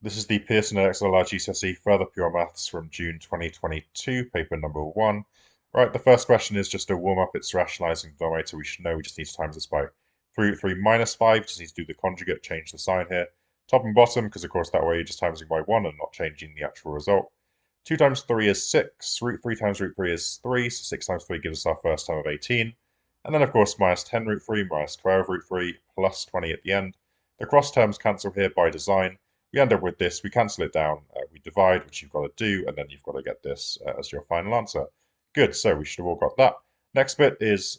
This is the Pearson Edexcel IGCSE Further Pure Maths from June 2022, paper number 1. Right, the first question is just a warm-up. It's rationalizing denominator. We should know we just need to times this by 3 root 3 minus 5. Just need to do the conjugate, change the sign here. Top and bottom, because of course that way you're just timesing by 1 and not changing the actual result. 2 times 3 is 6. Root 3 times root 3 is 3. So 6 times 3 gives us our first term of 18. And then, of course, minus 10 root 3 minus 12 root 3 plus 20 at the end. The cross terms cancel here by design. We end up with this, we cancel it down, we divide, which you've got to do, and then you've got to get this as your final answer. Good, so we should have all got that. Next bit is,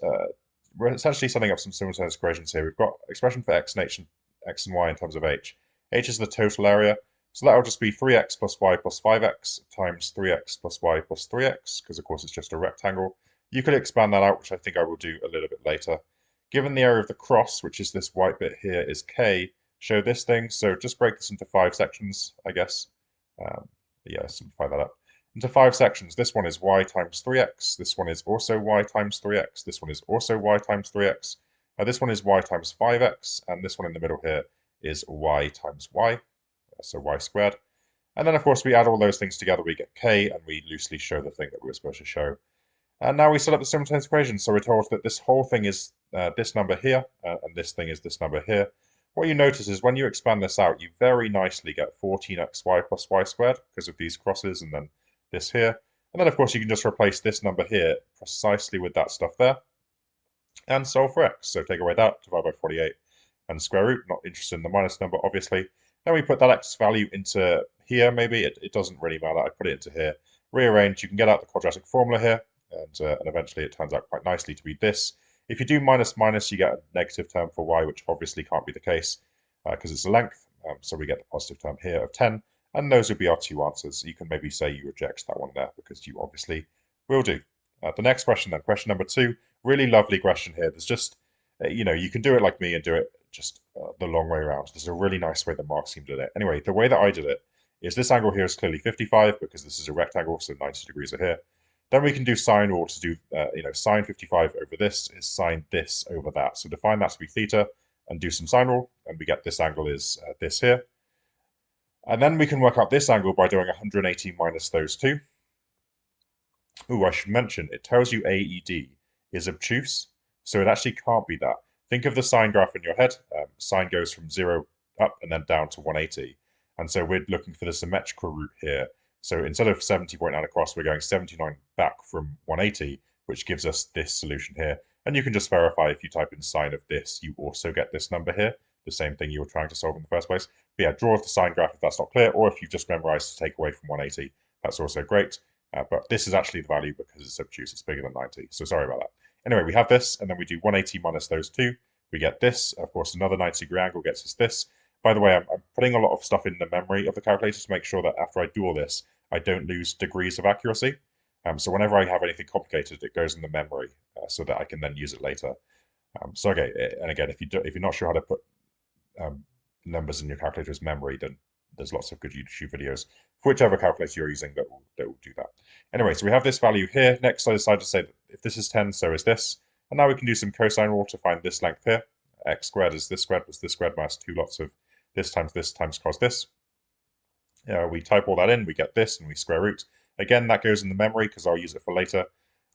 we're essentially setting up some simultaneous equations here. We've got expression for x and h and x and y in terms of h. H is the total area, so that will just be 3x plus y plus 5x times 3x plus y plus 3x, because of course it's just a rectangle. You could expand that out, which I think I will do a little bit later. Given the area of the cross, which is this white bit here, is k, show this thing. So just break this into 5 sections, I guess. Yeah, simplify that up. Into 5 sections. This one is y times 3x. This one is also y times 3x. This one is also y times 3x. This one is y times 5x. And this one in the middle here is y times y. So y squared. And then, of course, we add all those things together. We get k, and we loosely show the thing that we were supposed to show. And now we set up the simultaneous equation. So we're told that this whole thing is this number here, and this thing is this number here. What you notice is when you expand this out, you very nicely get 14xy plus y squared because of these crosses and then this here. And then, of course, you can just replace this number here precisely with that stuff there and solve for x. So take away that, divide by 48 and square root. Not interested in the minus number, obviously. Then we put that x value into here, maybe. It doesn't really matter. I put it into here. Rearrange. You can get out the quadratic formula here, and eventually it turns out quite nicely to be this. If you do minus minus, you get a negative term for y, which obviously can't be the case because it's a length. So we get the positive term here of 10, and those would be our 2 answers. You can maybe say you reject that one there because you obviously will do. The next question then, question number 2, really lovely question here. There's just, you can do it like me and do it just the long way around. There's a really nice way that Mark Scheme did it. Anyway, the way that I did it is this angle here is clearly 55 because this is a rectangle, so 90 degrees are here. Then we can do sine rule to do, sine 55 over this is sine this over that. So define that to be theta and do some sine rule, and we get this angle is this here. And then we can work out this angle by doing 180 minus those two. Ooh, I should mention, it tells you AED is obtuse, so it actually can't be that. Think of the sine graph in your head. Sine goes from 0 up and then down to 180. And so we're looking for the symmetrical root here. So instead of 70.9 across, we're going 79 back from 180, which gives us this solution here. And you can just verify if you type in sine of this, you also get this number here, the same thing you were trying to solve in the first place. But yeah, draw the sine graph if that's not clear, or if you've just memorized to take away from 180, that's also great. But this is actually the value because it's obtuse, it's bigger than 90. So sorry about that. Anyway, we have this, and then we do 180 minus those two. We get this. Of course, another 90-degree angle gets us this. By the way, I'm putting a lot of stuff in the memory of the calculator to make sure that after I do all this, I don't lose degrees of accuracy. So whenever I have anything complicated, it goes in the memory so that I can then use it later. So okay, and again, if you're not sure how to put numbers in your calculator's memory, then there's lots of good YouTube videos for whichever calculator you're using that will do that. Anyway, so we have this value here. Next, I decided to say that if this is 10, so is this. And now we can do some cosine rule to find this length here. X squared is this squared plus this squared minus 2 lots of this times cos this. We type all that in, we get this, and we square root. Again, that goes in the memory because I'll use it for later.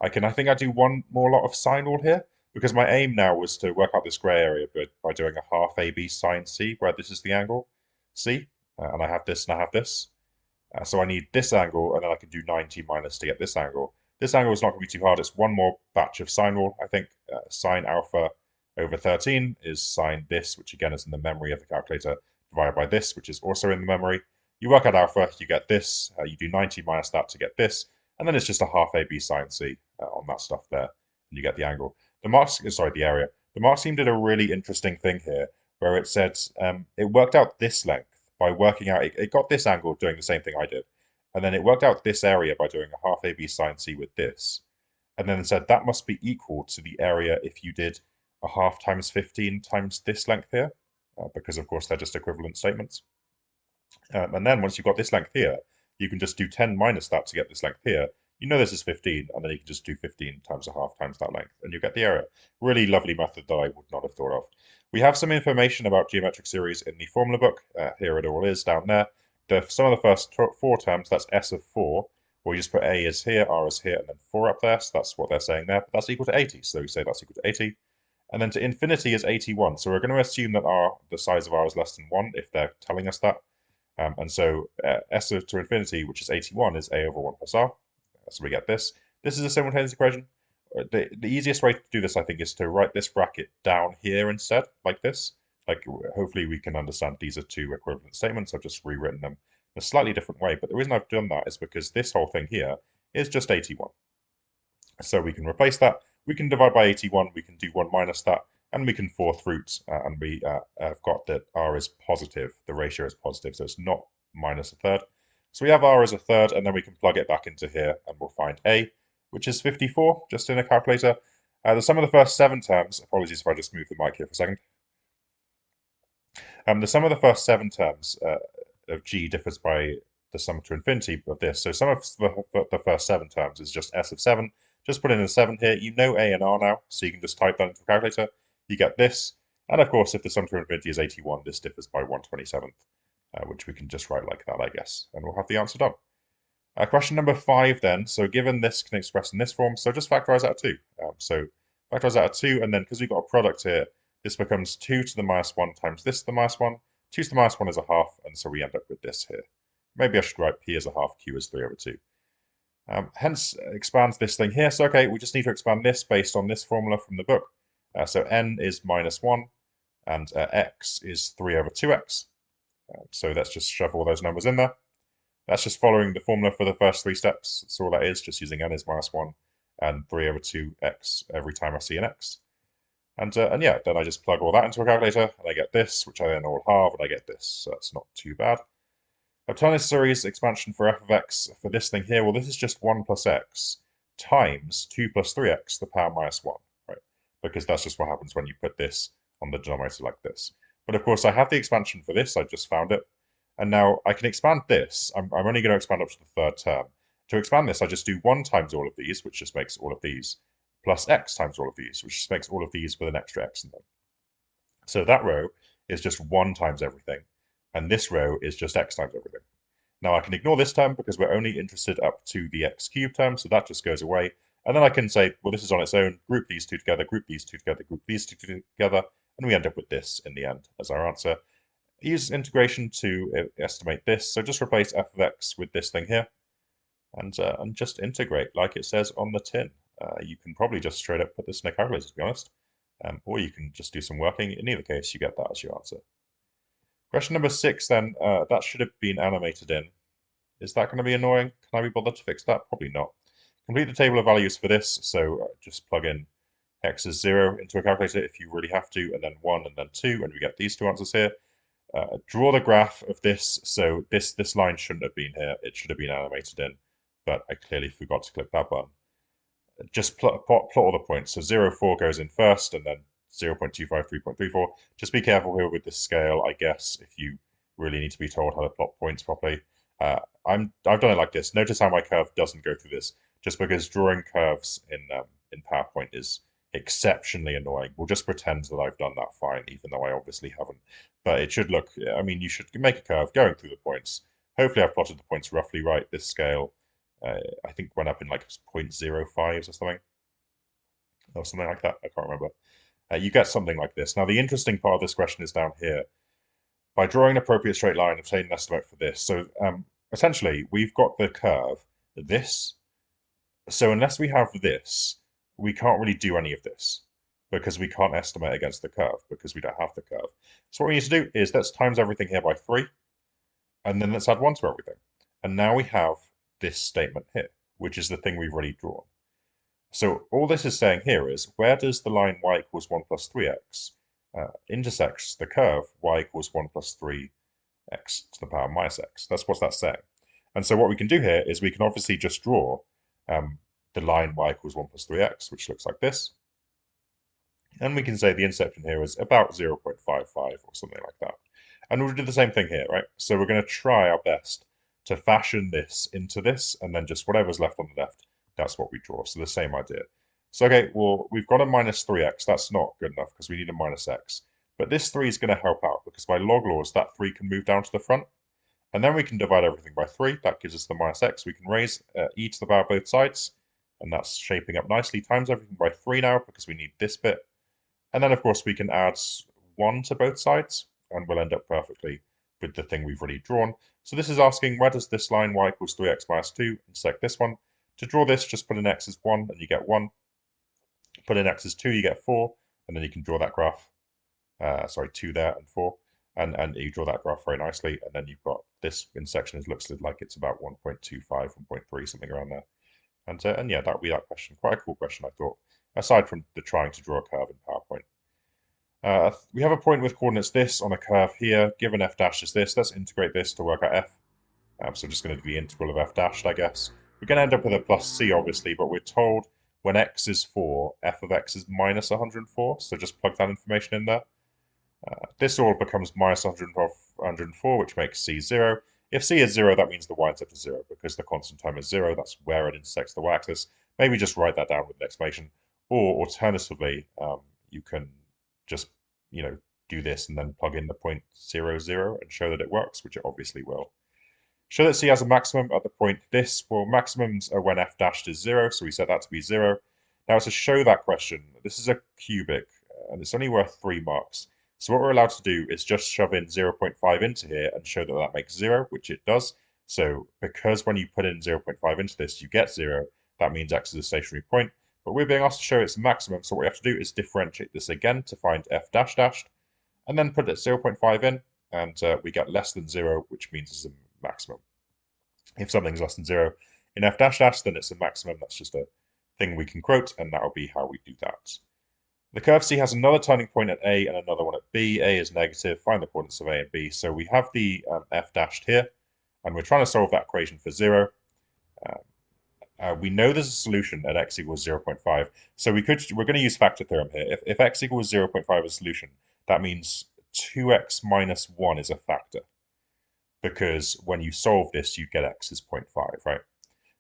I think I do one more lot of sine rule here because my aim now was to work out this grey area by doing a half AB sine C, where this is the angle C, and I have this and I have this. So I need this angle, and then I can do 90 minus to get this angle. This angle is not going to be too hard. It's one more batch of sine rule, I think. Sine alpha over 13 is sine this, which again is in the memory of the calculator, divided by this, which is also in the memory. You work out alpha, you get this, you do 90 minus that to get this, and then it's just a half AB sine C on that stuff there, and you get the angle. The area. The Mark Scheme did a really interesting thing here, where it said it worked out this length by working out, it got this angle doing the same thing I did, and then it worked out this area by doing a half AB sine C with this, and then it said that must be equal to the area if you did a half times 15 times this length here, because of course they're just equivalent statements. And then once you've got this length here, you can just do 10 minus that to get this length here. You know this is 15, and then you can just do 15 times a half times that length, and you get the area. Really lovely method that I would not have thought of. We have some information about geometric series in the formula book. Here it all is down there. the sum of the first four terms, that's s of 4. Well, you just put a is here, r is here, and then 4 up there, so that's what they're saying there. But that's equal to 80, so we say that's equal to 80. And then to infinity is 81, so we're going to assume that the size of r is less than 1 if they're telling us that. And so s to infinity, which is 81, is a over 1 plus r. So we get this. This is a simultaneous equation. The easiest way to do this, I think, is to write this bracket down here instead, like this. Like, hopefully we can understand these are two equivalent statements. I've just rewritten them in a slightly different way. But the reason I've done that is because this whole thing here is just 81. So we can replace that. We can divide by 81. We can do 1 minus that. And we can fourth root. And we have got that r is positive. The ratio is positive. So it's not minus a third. So we have r as a third. And then we can plug it back into here. And we'll find a, which is 54, just in a calculator. The sum of the first 7 terms, apologies if I just move the mic here for a second. The sum of the first 7 terms of g differs by the sum to infinity of this. So sum of the first 7 terms is just s of 7. Just put in a 7 here. You know a and r now, so you can just type that into a calculator. You get this. And of course, if the sum to infinity is 81, this differs by 1/27th, which we can just write like that, I guess. And we'll have the answer done. Question number 5 then. So given this can express in this form, so just factorize out of 2. So factorize out of 2, and then because we've got a product here, this becomes 2 to the minus 1 times this to the minus 1. 2 to the minus 1 is a half, and so we end up with this here. Maybe I should write p as a half, q as 3 over 2. Hence, expands this thing here. So, okay, we just need to expand this based on this formula from the book. So n is minus 1, and x is 3 over 2x. So let's just shove all those numbers in there. That's just following the formula for the first 3 steps. That's all that is, just using n is minus 1 and 3 over 2x every time I see an x. And yeah, then I just plug all that into a calculator, and I get this, which I then all halve, and I get this. So that's not too bad. Obtain series expansion for f of x for this thing here. Well, this is just 1 plus x times 2 plus 3x to the power minus 1, right? Because that's just what happens when you put this on the denominator like this. But of course, I have the expansion for this. I just found it. And now I can expand this. I'm only going to expand up to the third term. To expand this, I just do 1 times all of these, which just makes all of these, plus x times all of these, which just makes all of these with an extra x in them. So that row is just 1 times everything, and this row is just x times everything. Now I can ignore this term because we're only interested up to the x cubed term, so that just goes away. And then I can say, well, this is on its own, group these two together, group these two together, group these two together, and we end up with this in the end as our answer. Use integration to estimate this, so just replace f of x with this thing here, and just integrate like it says on the tin. You can probably just straight up put this in a calculator, to be honest, or you can just do some working. In either case, you get that as your answer. Question number 6 then, that should have been animated in. Is that going to be annoying? Can I be bothered to fix that? Probably not. Complete the table of values for this, so just plug in x is 0 into a calculator if you really have to, and then 1 and then 2, and we get these two answers here. Draw the graph of this, so this line shouldn't have been here, it should have been animated in, but I clearly forgot to click that button. Just plot all the points, so 0, 4 goes in first, and then 0.25, 3.34. Just be careful here with the scale, I guess, if you really need to be told how to plot points properly. I've done it like this. Notice how my curve doesn't go through this, just because drawing curves in PowerPoint is exceptionally annoying. We'll just pretend that I've done that fine, even though I obviously haven't. But it should look, I mean, you should make a curve going through the points. Hopefully I've plotted the points roughly right. This scale, I think went up in like 0.05s or something like that. I can't remember. You get something like this. Now, the interesting part of this question is down here. By drawing an appropriate straight line, obtain an estimate for this. So essentially, we've got the curve, this. So unless we have this, we can't really do any of this because we can't estimate against the curve because we don't have the curve. So what we need to do is let's times everything here by 3, and then let's add 1 to everything. And now we have this statement here, which is the thing we've already drawn. So all this is saying here is, where does the line y equals 1 plus 3x intersects the curve y equals 1 plus 3x to the power minus x? That's what that's saying. And so what we can do here is we can obviously just draw the line y equals 1 plus 3x, which looks like this. And we can say the intersection here is about 0.55 or something like that. And we'll do the same thing here, right? So we're going to try our best to fashion this into this, and then just whatever's left on the left, that's what we draw. So the same idea. So, okay, well, we've got a minus 3x. That's not good enough because we need a minus x. But this 3 is going to help out because by log laws, that 3 can move down to the front. And then we can divide everything by 3. That gives us the minus x. We can raise e to the power both sides, and that's shaping up nicely. Times everything by 3 now because we need this bit. And then, of course, we can add 1 to both sides, and we'll end up perfectly with the thing we've already drawn. So this is asking, where does this line y equals 3x minus 2 intersect this one? To draw this, just put in x as 1, and you get 1. Put in x as 2, you get 4, and then you can draw that graph. 2 there and 4. And you draw that graph very nicely, and then you've got this intersection looks like it's about 1.25, 1.3, something around there. And yeah, that would be that question. Quite a cool question, I thought, aside from the trying to draw a curve in PowerPoint. We have a point with coordinates this on a curve here. Given f dash is this, let's integrate this to work out f. So just going to do the integral of f dashed, I guess. We're going to end up with a plus c, obviously, but we're told when x is 4, f of x is minus 104, so just plug that information in there. This all becomes minus 104, which makes c 0. If c is 0, that means the y-intercept is 0, because the constant term is 0. That's where it intersects the y-axis. Maybe just write that down with an exclamation. Or alternatively, you can just, do this and then plug in the point 0, 0 and show that it works, which it obviously will. Show that c has a maximum at the point this. Well, maximums are when f dashed is 0, so we set that to be 0. Now, to show that question, this is a cubic, and it's only worth 3 marks. So what we're allowed to do is just shove in 0.5 into here and show that that makes 0, which it does. So because when you put in 0.5 into this, you get 0, that means x is a stationary point. But we're being asked to show its maximum, so what we have to do is differentiate this again to find f dash dashed, and then put it 0.5 in, and we get less than 0, which means it's a maximum. If something's less than 0 in f dash dash, then it's a maximum. That's just a thing we can quote, and that'll be how we do that. The curve C has another turning point at A and another one at B. A is negative. Find the coordinates of A and B. So we have the f dashed here, and we're trying to solve that equation for 0. We know there's a solution at x equals 0.5. So we're going to use factor theorem here. If x equals 0.5 as a solution, that means 2x minus 1 is a factor. Because when you solve this, you get x is 0.5, right?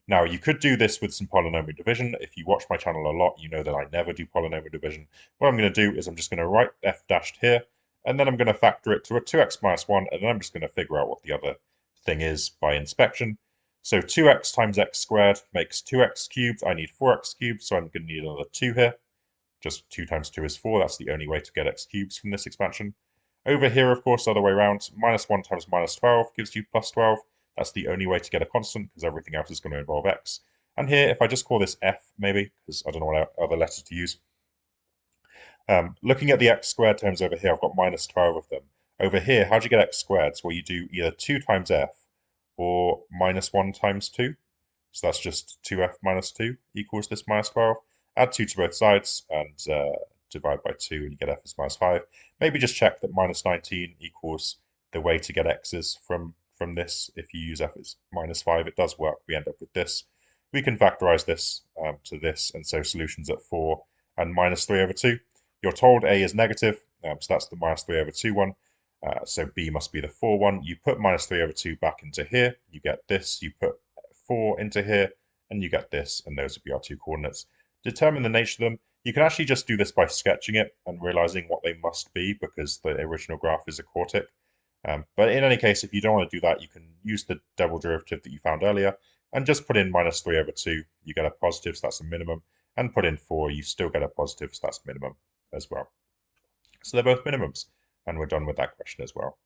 Now, you could do this with some polynomial division. If you watch my channel a lot, you know that I never do polynomial division. What I'm going to do is I'm just going to write f dashed here, and then I'm going to factor it to a 2x minus 1, and then I'm just going to figure out what the other thing is by inspection. So 2x times x squared makes 2x cubed. I need 4x cubed, so I'm going to need another 2 here. Just 2 times 2 is 4. That's the only way to get x cubes from this expansion. Over here, of course, the other way around, minus 1 times minus 12 gives you plus 12. That's the only way to get a constant, because everything else is going to involve x. And here, if I just call this f, maybe, because I don't know what other letters to use. Looking at the x squared terms over here, I've got minus 12 of them. Over here, how do you get x squared? Well, you do either 2 times f or minus 1 times 2. So that's just 2f minus 2 equals this minus 12. Add 2 to both sides and divide by 2, and you get f is minus 5. Maybe just check that minus 19 equals the way to get x's from this. If you use f as minus 5, it does work. We end up with this. We can factorize this to this, and so solutions at 4 and minus 3 over 2. You're told a is negative, so that's the minus 3 over 2 one. So b must be the 4 one. You put minus 3 over 2 back into here, you get this. You put 4 into here, and you get this, and those would be our 2 coordinates. Determine the nature of them. You can actually just do this by sketching it and realizing what they must be, because the original graph is a quartic. But in any case, if you don't want to do that, you can use the double derivative that you found earlier and just put in minus 3 over 2. You get a positive, so that's a minimum. And put in 4, you still get a positive, so that's minimum as well. So they're both minimums. And we're done with that question as well.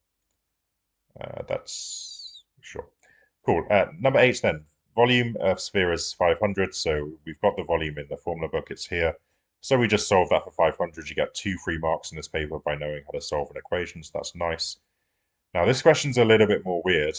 That's sure. Cool. Number 8 then. Volume of sphere is 500. So we've got the volume in the formula book. It's here. So we just solve that for 500. You get 2 free marks in this paper by knowing how to solve an equation. So that's nice. Now, this question's a little bit more weird.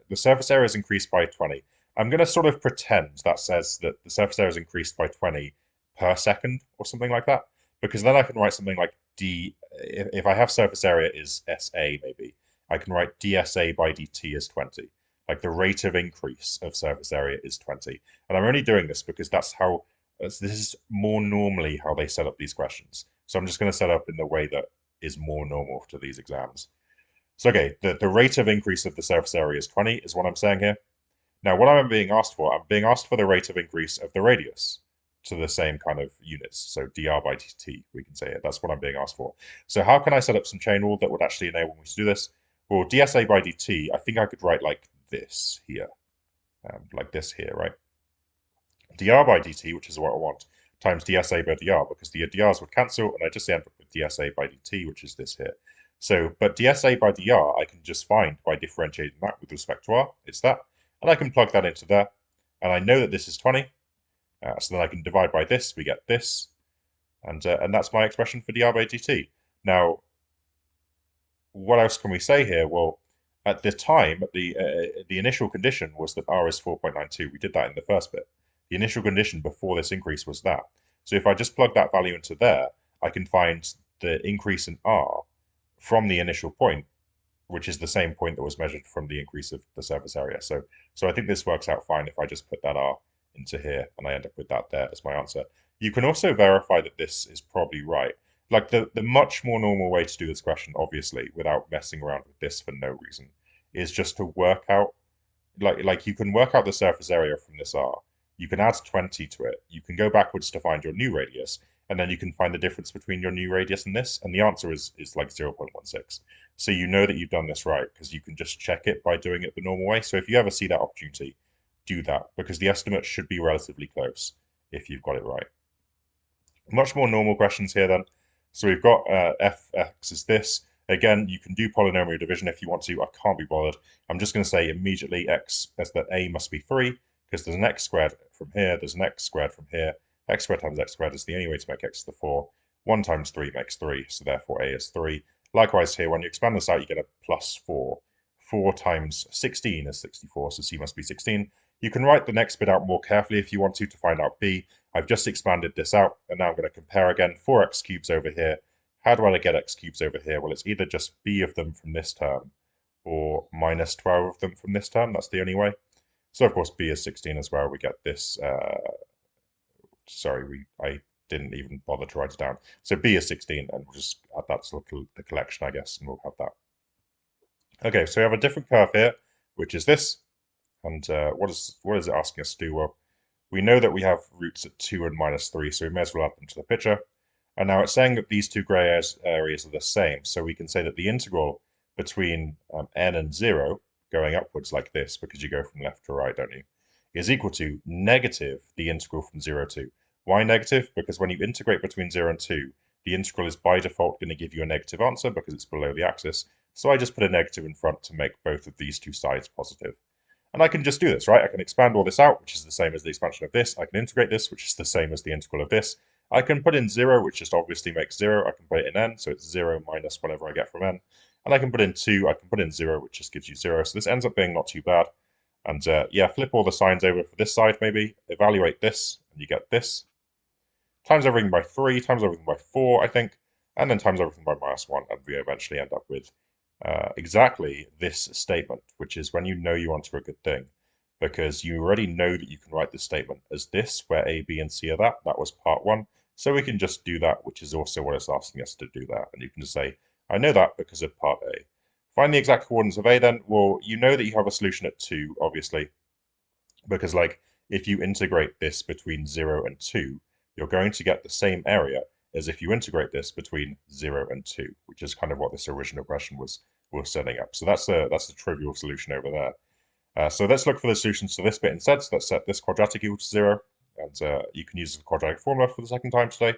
The surface area is increased by 20. I'm going to sort of pretend that says that the surface area is increased by 20 per second or something like that, because then I can write something like d. If I have surface area is SA, maybe, I can write dSA by dt is 20. Like the rate of increase of surface area is 20. And I'm only doing this because this is more normally how they set up these questions. So I'm just going to set up in the way that is more normal to these exams. So, okay, the rate of increase of the surface area is 20 is what I'm saying here. Now, what I'm being asked for, I'm being asked for the rate of increase of the radius to the same kind of units. So dr by dt, we can say it. That's what I'm being asked for. So how can I set up some chain rule that would actually enable me to do this? Well, dSA by dt, I think I could write like this here, right? dr by dt, which is what I want, times dSA by dr, because the dr's would cancel, and I just end up with dSA by dt, which is this here. So, but dSA by dr, I can just find by differentiating that with respect to r, it's that, and I can plug that into there, and I know that this is 20, so then I can divide by this, we get this, and that's my expression for dr by dt. Now, what else can we say here? Well, at the time, the initial condition was that r is 4.92. We did that in the first bit. The initial condition before this increase was that. So if I just plug that value into there, I can find the increase in r from the initial point, which is the same point that was measured from the increase of the surface area. So I think this works out fine if I just put that r into here, and I end up with that there as my answer. You can also verify that this is probably right. Like the much more normal way to do this question, obviously, without messing around with this for no reason, is just to work out, like you can work out the surface area from this r. You can add 20 to it. You can go backwards to find your new radius, and then you can find the difference between your new radius and this, and the answer is like 0.16. So you know that you've done this right, because you can just check it by doing it the normal way. So if you ever see that opportunity, do that, because the estimate should be relatively close if you've got it right. Much more normal questions here then. So we've got fx is this. Again, you can do polynomial division if you want to. I can't be bothered. I'm just going to say immediately x as that a must be 3, because there's an x squared from here, there's an x squared from here. X squared times x squared is the only way to make x to the 4. 1 times 3 makes 3, so therefore a is 3. Likewise here, when you expand this out, you get a plus 4. 4 times 16 is 64, so c must be 16. You can write the next bit out more carefully if you want to find out b. I've just expanded this out, and now I'm going to compare again. 4x cubes over here. How do I get x cubes over here? Well, it's either just b of them from this term, or minus 12 of them from this term. That's the only way. So, of course, b is 16 as well. We get this. I didn't even bother to write it down. So b is 16, and we'll just add that to the collection, I guess, and we'll have that. Okay, so we have a different curve here, which is this. And what is it asking us to do? Well, we know that we have roots at 2 and minus 3, so we may as well add them to the picture. And now it's saying that these two grey areas are the same, so we can say that the integral between n and 0, going upwards like this, because you go from left to right, don't you, is equal to negative the integral from 0 to. Why negative? Because when you integrate between 0 and 2, the integral is by default going to give you a negative answer because it's below the axis. So I just put a negative in front to make both of these two sides positive. And I can just do this, right? I can expand all this out, which is the same as the expansion of this. I can integrate this, which is the same as the integral of this. I can put in 0, which just obviously makes 0. I can put it in n, so it's 0 minus whatever I get from n. And I can put in 2. I can put in 0, which just gives you 0. So this ends up being not too bad. And yeah, flip all the signs over for this side, maybe. Evaluate this, and you get this. Times everything by 3, times everything by 4, I think. And then times everything by minus 1, and we eventually end up with exactly this statement, which is when you know you're onto a good thing, because you already know that you can write this statement as this, where a, b, and c are that. That was part 1. So we can just do that, which is also what it's asking us to do that. And you can just say, I know that because of part A. Find the exact coordinates of a then. Well, you know that you have a solution at 2, obviously, because like if you integrate this between 0 and 2, you're going to get the same area as if you integrate this between 0 and 2, which is kind of what this original question was setting up. So that's the trivial solution over there. So let's look for the solutions to this bit instead. So let's set this quadratic equal to 0, and you can use the quadratic formula for the second time today.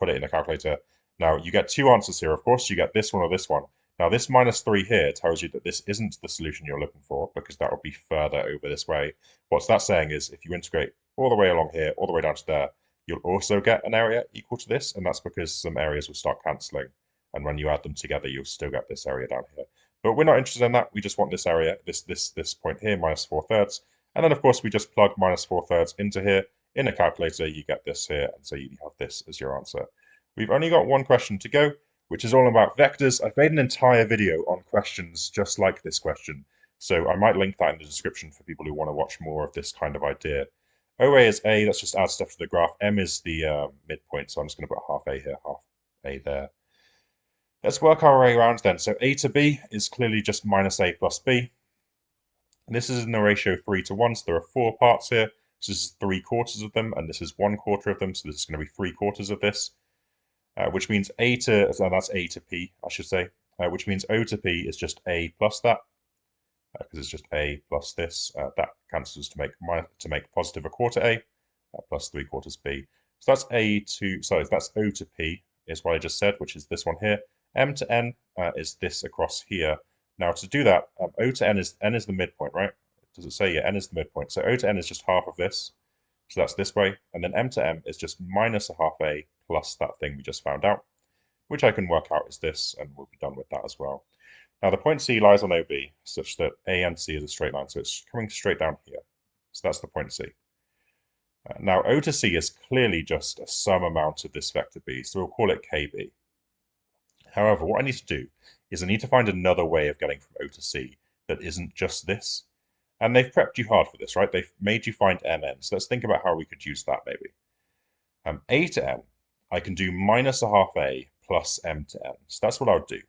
Put it in a calculator. Now you get two answers here, of course. You get this one or this one. Now this minus 3 here tells you that this isn't the solution you're looking for, because that would be further over this way. What that's saying is if you integrate all the way along here, all the way down to there, you'll also get an area equal to this, and that's because some areas will start cancelling. And when you add them together, you'll still get this area down here. But we're not interested in that. We just want this area, this point here, minus 4/3. And then, of course, we just plug minus 4/3 into here. In a calculator, you get this here, and so you have this as your answer. We've only got one question to go, which is all about vectors. I've made an entire video on questions just like this question, so I might link that in the description for people who want to watch more of this kind of idea. OA is A, let's just add stuff to the graph. M is the midpoint, so I'm just going to put half A here, half A there. Let's work our way around then. So A to B is clearly just minus A plus B. And this is in the ratio 3 to 1, so there are 4 parts here. So this is 3/4 of them, and this is 1/4 of them, so this is going to be 3/4 of this. Which means A to, so that's A to P, I should say. which means O to P is just A plus that, because it's just A plus this. That cancels to make positive a quarter A, plus 3/4 B. So that's that's O to P is what I just said, which is this one here. M to N is this across here. Now to do that, O to N is the midpoint, right? Does it say? Yeah, N is the midpoint. So O to N is just half of this. So that's this way. And then M to M is just minus a half A plus that thing we just found out, which I can work out as this, and we'll be done with that as well. Now the point C lies on OB, such that A and C is a straight line, so it's coming straight down here. So that's the point C. Now O to C is clearly just a sum amount of this vector B, so we'll call it KB. However, what I need to do is I need to find another way of getting from O to C that isn't just this. And they've prepped you hard for this, right? They've made you find MN. So let's think about how we could use that maybe. A to N, I can do minus a half A plus M to N. So that's what I would do.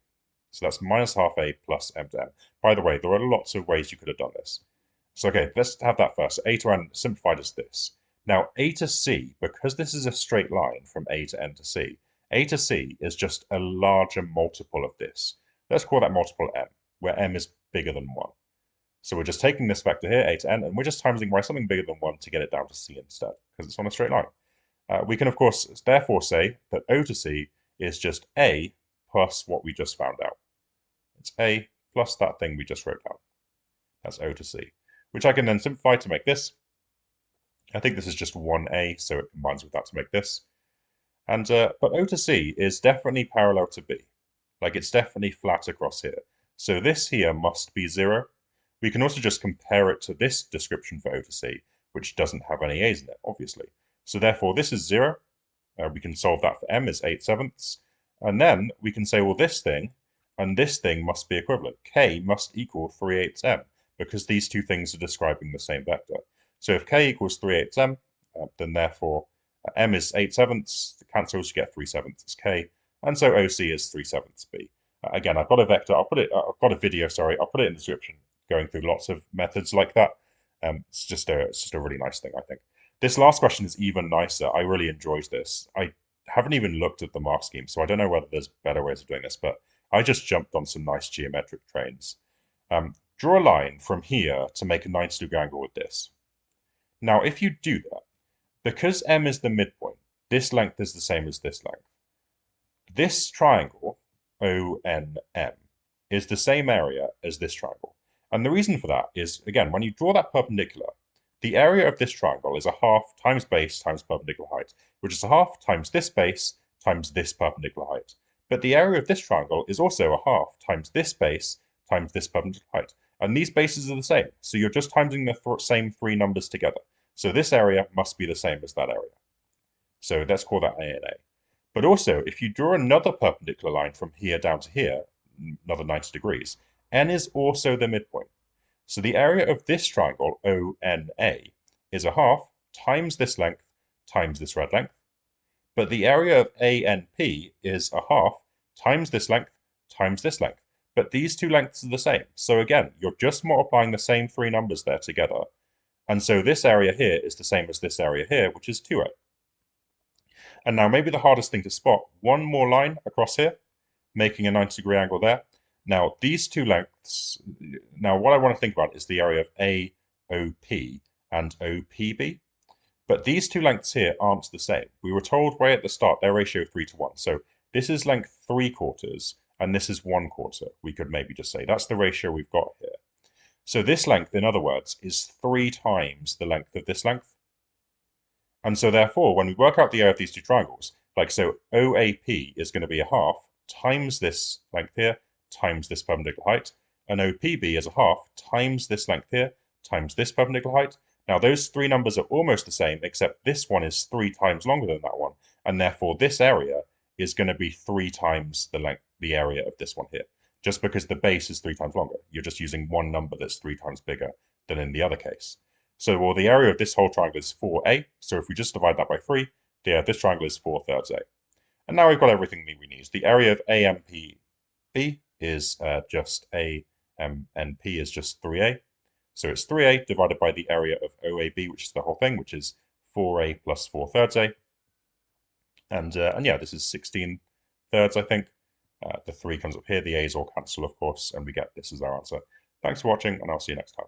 So that's minus half A plus M to N. By the way, there are lots of ways you could have done this. So okay, let's have that first. So A to N simplified as this. Now A to C, because this is a straight line from A to N to C, A to C is just a larger multiple of this. Let's call that multiple M, where M is bigger than 1. So we're just taking this vector here, A to N, and we're just timesing by something bigger than 1 to get it down to C instead, because it's on a straight line. We can, of course, therefore say that O to C is just A plus what we just found out. It's A plus that thing we just wrote down. That's O to C, which I can then simplify to make this. I think this is just 1A, so it combines with that to make this. And but O to C is definitely parallel to B. Like, it's definitely flat across here. So this here must be 0. We can also just compare it to this description for O to C, which doesn't have any A's in it, obviously. So therefore, this is 0. We can solve that for M as 8/7. And then we can say, well, this thing and this thing must be equivalent. K must equal 3/8 M, because these two things are describing the same vector. So if K equals 3/8 M, then therefore M is 8/7. The cancels, you get 3/7 is K. And so OC is 3/7 B. Again, I've got a vector. I've got a video, sorry. I'll put it in the description, going through lots of methods like that. It's just a really nice thing, I think. This last question is even nicer. I really enjoyed this. I haven't even looked at the mark scheme, so I don't know whether there's better ways of doing this, but I just jumped on some nice geometric trains. Draw a line from here to make a 90-degree angle with this. Now, if you do that, because M is the midpoint, this length is the same as this length. This triangle, ONM, is the same area as this triangle. And the reason for that is, again, when you draw that perpendicular, the area of this triangle is a half times base times perpendicular height, which is a half times this base times this perpendicular height. But the area of this triangle is also a half times this base times this perpendicular height. And these bases are the same, so you're just timesing the same 3 numbers together. So this area must be the same as that area. So let's call that A and A. But also, if you draw another perpendicular line from here down to here, another 90 degrees, N is also the midpoint. So the area of this triangle, ONA, is a half times this length times this red length. But the area of ANP is a half times this length times this length. But these two lengths are the same. So again, you're just multiplying the same 3 numbers there together. And so this area here is the same as this area here, which is 2A. And now maybe the hardest thing to spot, one more line across here, making a 90-degree angle there. Now, these two lengths, now what I want to think about is the area of AOP and OPB. But these two lengths here aren't the same. We were told way at the start their ratio 3 to 1. So this is length 3/4 and this is 1/4. We could maybe just say that's the ratio we've got here. So this length, in other words, is 3 times the length of this length. And so therefore, when we work out the area of these two triangles, like so OAP is going to be a half times this length here times this perpendicular height, and OPB is a half times this length here times this perpendicular height. Now those 3 numbers are almost the same, except this one is 3 times longer than that one, and therefore this area is going to be 3 times the area of this one here, just because the base is 3 times longer. You're just using one number that's 3 times bigger than in the other case. So, well, the area of this whole triangle is 4A, so if we just divide that by 3, the area of this triangle is 4/3 A. And now we've got everything we need. The area of AMPB is just AMNP is just 3A. So it's 3A divided by the area of OAB, which is the whole thing, which is 4A plus 4/3 A. And yeah, this is 16/3, I think. The 3 comes up here, the a's all cancel, of course, and we get this as our answer. Thanks for watching, and I'll see you next time.